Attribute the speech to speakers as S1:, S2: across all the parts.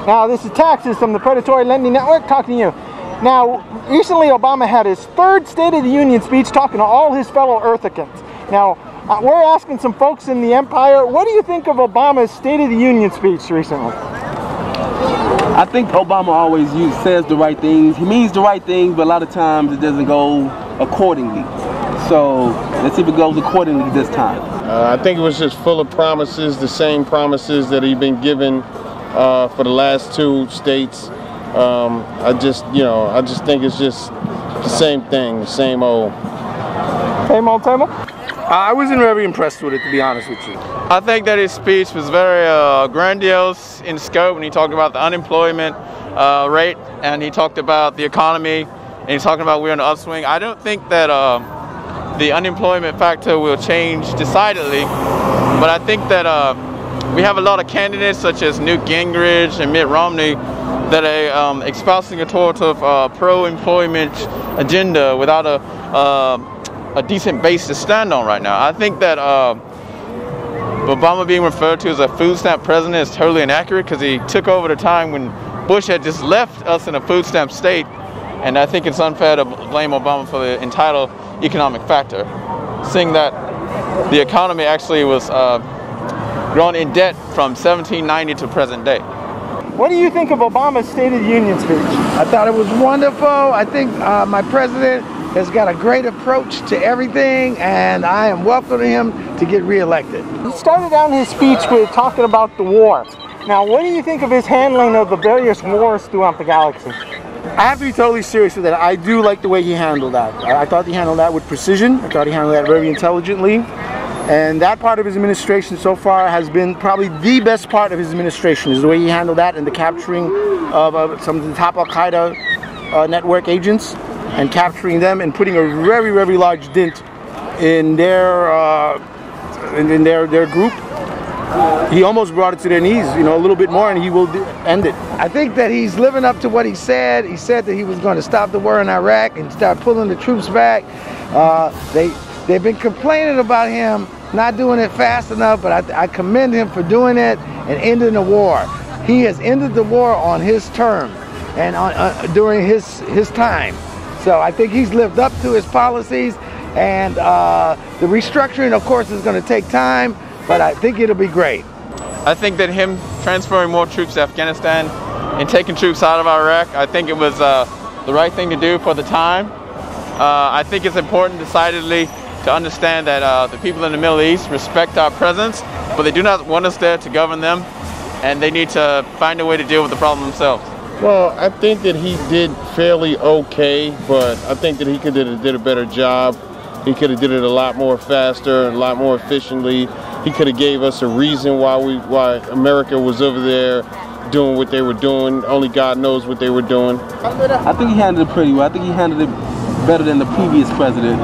S1: Now, this is tax system, the predatory lending network, talking to you. Now, recently Obama had his third State of the Union speech talking to all his fellow Earthicans. Now, we're asking some folks in the Empire, what do you think of Obama's State of the Union speech recently?
S2: I think Obama always says the right things. He means the right things, but a lot of times it doesn't go accordingly. So let's see if it goes accordingly this time.
S3: I think it was just full of promises, the same promises that he'd been given for the last two states. I just think it's just the same thing, the same old.
S1: Same old, same old?
S4: I wasn't very impressed with it, to be honest with you.
S5: I think that his speech was very grandiose in scope, and he talked about the unemployment rate, and he talked about the economy, and he's talking about we're in an upswing. I don't think that the unemployment factor will change decidedly, but I think that we have a lot of candidates such as Newt Gingrich and Mitt Romney that are espousing a sort of pro-employment agenda without a decent base to stand on right now. I think that Obama being referred to as a food stamp president is totally inaccurate because he took over the time when Bush had just left us in a food stamp state, and I think it's unfair to blame Obama for the entitled economic factor, seeing that the economy actually was grown in debt from 1790 to present day.
S1: What do you think of Obama's State of the Union speech?
S6: I thought it was wonderful. I think my president has got a great approach to everything, and I am welcoming him to get reelected.
S1: He started out his speech with talking about the war. Now, what do you think of his handling of the various wars throughout the galaxy?
S4: I have to be totally serious with that. I do like the way he handled that. I thought he handled that with precision. I thought he handled that very intelligently. And that part of his administration so far has been probably the best part of his administration, is the way he handled that and the capturing of some of the top Al-Qaeda network agents and capturing them and putting a very, very large dent in their group. He almost brought it to their knees, a little bit more, and he will end it.
S6: I think that he's living up to what he said. He said that he was going to stop the war in Iraq and start pulling the troops back. They've been complaining about him not doing it fast enough, but I commend him for doing it and ending the war. He has ended the war on his term and during his time. So I think he's lived up to his policies, and the restructuring, of course, is going to take time, but I think it'll be great.
S5: I think that him transferring more troops to Afghanistan and taking troops out of Iraq, I think it was the right thing to do for the time. I think it's important decidedly to understand that the people in the Middle East respect our presence, but they do not want us there to govern them, and they need to find a way to deal with the problem themselves.
S3: Well, I think that he did fairly okay, but I think that he could have did a better job. He could have did it a lot more faster, a lot more efficiently. He could have gave us a reason why America was over there doing what they were doing. Only God knows what they were doing.
S2: I think he handled it pretty well. I think he handled it better than the previous president,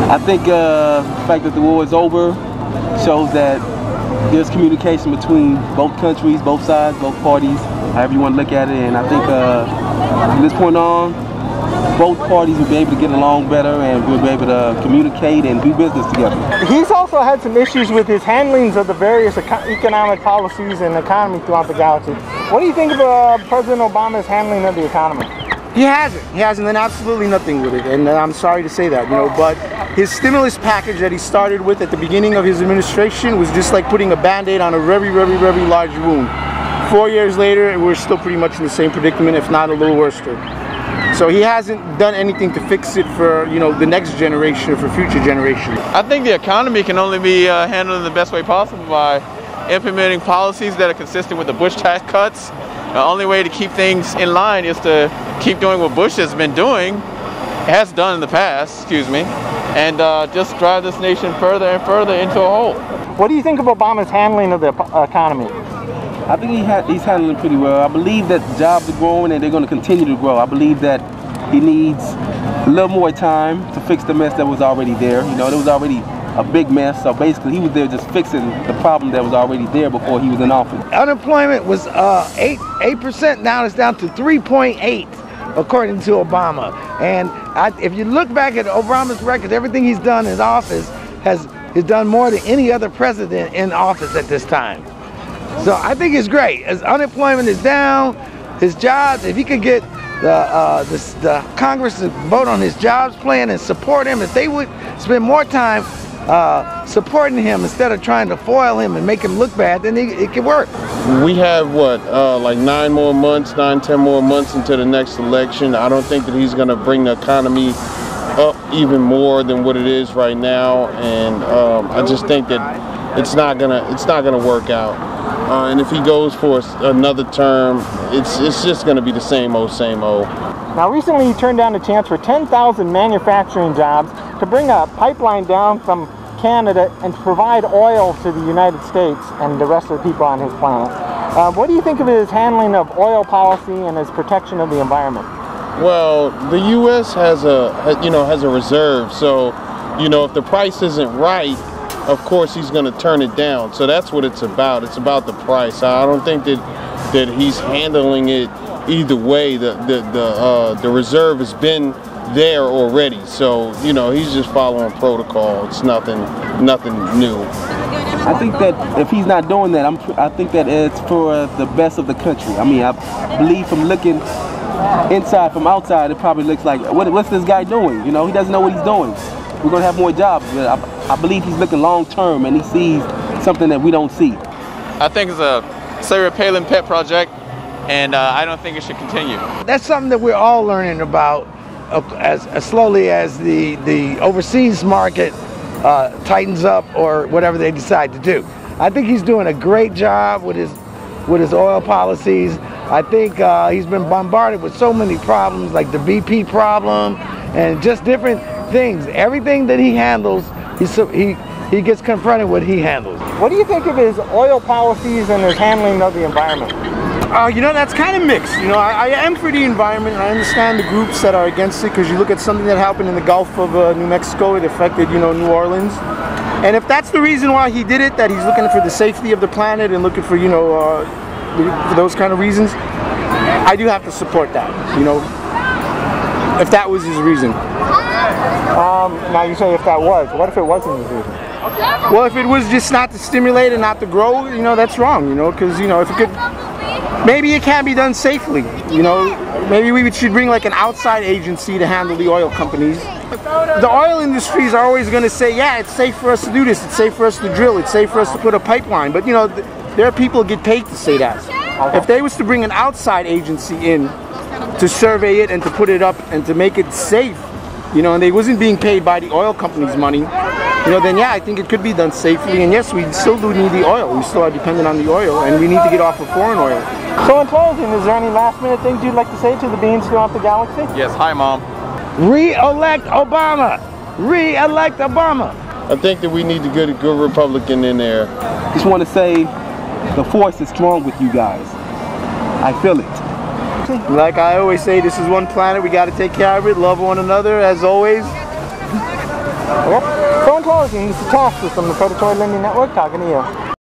S2: I think the fact that the war is over shows that there's communication between both countries, both sides, both parties, however you want to look at it. And I think from this point on, both parties will be able to get along better and we'll be able to communicate and do business together.
S1: He's also had some issues with his handlings of the various economic policies and economy throughout the galaxy. What do you think of President Obama's handling of the economy?
S4: He hasn't done absolutely nothing with it, and I'm sorry to say that, but his stimulus package that he started with at the beginning of his administration was just like putting a Band-Aid on a very, very, very large wound. 4 years later, we're still pretty much in the same predicament, if not a little worse. So he hasn't done anything to fix it for, the next generation or for future generations.
S5: I think the economy can only be handled in the best way possible by implementing policies that are consistent with the Bush tax cuts. The only way to keep things in line is to keep doing what Bush has been doing, has done in the past, and just drive this nation further and further into a hole.
S1: What do you think of Obama's handling of the economy?
S2: I think he's handling it pretty well. I believe that jobs are growing and they're going to continue to grow. I believe that he needs a little more time to fix the mess that was already there. There was already a big mess, so basically he was there just fixing the problem that was already there before he was in office.
S6: Unemployment was 8%, now it's down to 3.8 according to Obama. And if you look back at Obama's record, everything he's done in office has done more than any other president in office at this time. So I think it's great. As unemployment is down, his jobs, if he could get the Congress to vote on his jobs plan and support him, if they would spend more time supporting him instead of trying to foil him and make him look bad, then it could work.
S3: We have what, like 10 more months until the next election. I don't think that he's going to bring the economy up even more than what it is right now, and I just think that it's not gonna work out. And if he goes for another term, it's just gonna be the same old, same old.
S1: Now, recently he turned down a chance for 10,000 manufacturing jobs to bring a pipeline down from Canada and to provide oil to the United States and the rest of the people on his planet. What do you think of his handling of oil policy and his protection of the environment?
S3: Well, the U.S. has a reserve, so if the price isn't right, of course he's going to turn it down. So that's what it's about. It's about the price. I don't think that he's handling it either way. The reserve has been there already, so he's just following protocol. It's nothing new.
S2: I think that if he's not doing that, I think that it's for the best of the country. I mean, I believe from looking inside from outside, it probably looks like, what's this guy doing? He doesn't know what he's doing. We're going to have more jobs. I believe he's looking long term and he sees something that we don't see.
S5: I think it's a Sarah Palin pet project, and I don't think it should continue.
S6: That's something that we're all learning about as slowly as the overseas market tightens up or whatever they decide to do. I think he's doing a great job with his oil policies. I think he's been bombarded with so many problems, like the BP problem and just different things. Everything that he handles, he gets confronted with, he handles.
S1: What do you think of his oil policies and his handling of the environment?
S4: That's kind of mixed. I am for the environment, and I understand the groups that are against it, because you look at something that happened in the Gulf of New Mexico, it affected, New Orleans. And if that's the reason why he did it, that he's looking for the safety of the planet and looking for, for those kind of reasons, I do have to support that, if that was his reason.
S1: Now you say if that was, what if it wasn't his reason?
S4: Well, if it was just not to stimulate and not to grow, that's wrong, because, if it could, maybe it can be done safely, maybe we should bring like an outside agency to handle the oil companies. The oil industries are always going to say, yeah, it's safe for us to do this, it's safe for us to drill, it's safe for us to put a pipeline, but there are people who get paid to say that. If they was to bring an outside agency in to survey it and to put it up and to make it safe, and they wasn't being paid by the oil company's money, then yeah, I think it could be done safely. And yes, we still do need the oil. We still are dependent on the oil, and we need to get off of foreign oil.
S1: So in closing, is there any last minute things you'd like to say to the beings throughout the galaxy?
S5: Yes, hi Mom.
S6: Re-elect Obama! Re-elect Obama!
S3: I think that we need to get a good Republican in there.
S2: Just want to say the force is strong with you guys. I feel it.
S4: Like I always say, this is one planet. We got to take care of it, love one another, as always.
S1: So in closing, this is Taskis from the Predatory Lending Network talking to you.